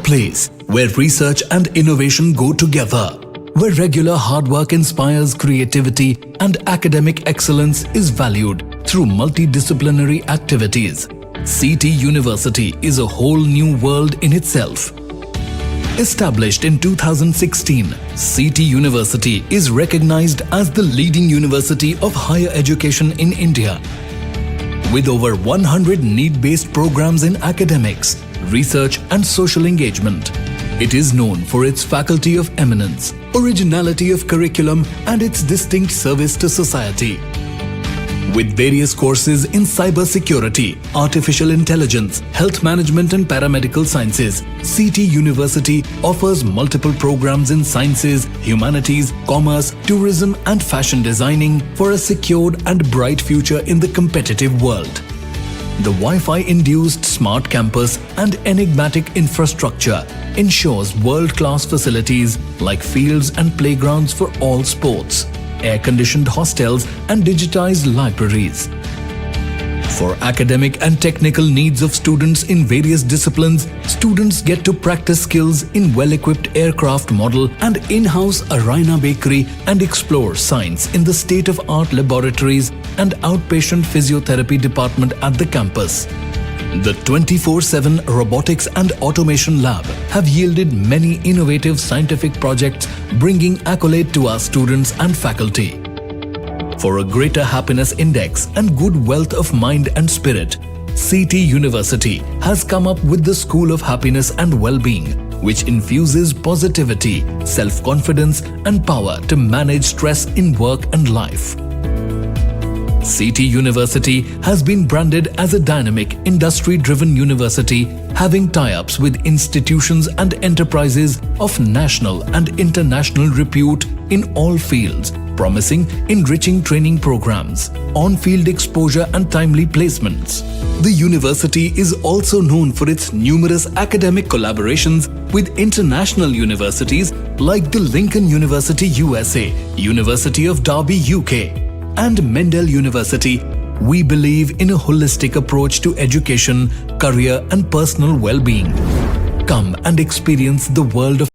place where research and innovation go together, where regular hard work inspires creativity and academic excellence is valued through multidisciplinary activities. CT University is a whole new world in itself. Established in 2016, CT University is recognized as the leading university of higher education in India. With over 100 need-based programs in academics, research and social engagement, it is known for its faculty of eminence, originality of curriculum and its distinct service to society. With various courses in cybersecurity, artificial intelligence, health management and paramedical sciences, CT University offers multiple programs in sciences, humanities, commerce, tourism and fashion designing for a secured and bright future in the competitive world. The Wi-Fi-induced smart campus and enigmatic infrastructure ensures world-class facilities like fields and playgrounds for all sports, air-conditioned hostels and digitized libraries. For academic and technical needs of students in various disciplines, students get to practice skills in well-equipped aircraft model and in-house Arena bakery and explore science in the state-of-art laboratories and outpatient physiotherapy department at the campus. The 24/7 Robotics and Automation Lab have yielded many innovative scientific projects bringing accolade to our students and faculty. For a greater happiness index and good wealth of mind and spirit, CT University has come up with the School of Happiness and Well-being, which infuses positivity, self-confidence and power to manage stress in work and life. CT University has been branded as a dynamic, industry-driven university having tie-ups with institutions and enterprises of national and international repute in all fields, promising enriching training programs, on-field exposure and timely placements. The university is also known for its numerous academic collaborations with international universities like the Lincoln University USA, University of Derby UK, and Mendel University. We believe in a holistic approach to education, career and personal well-being. Come and experience the world of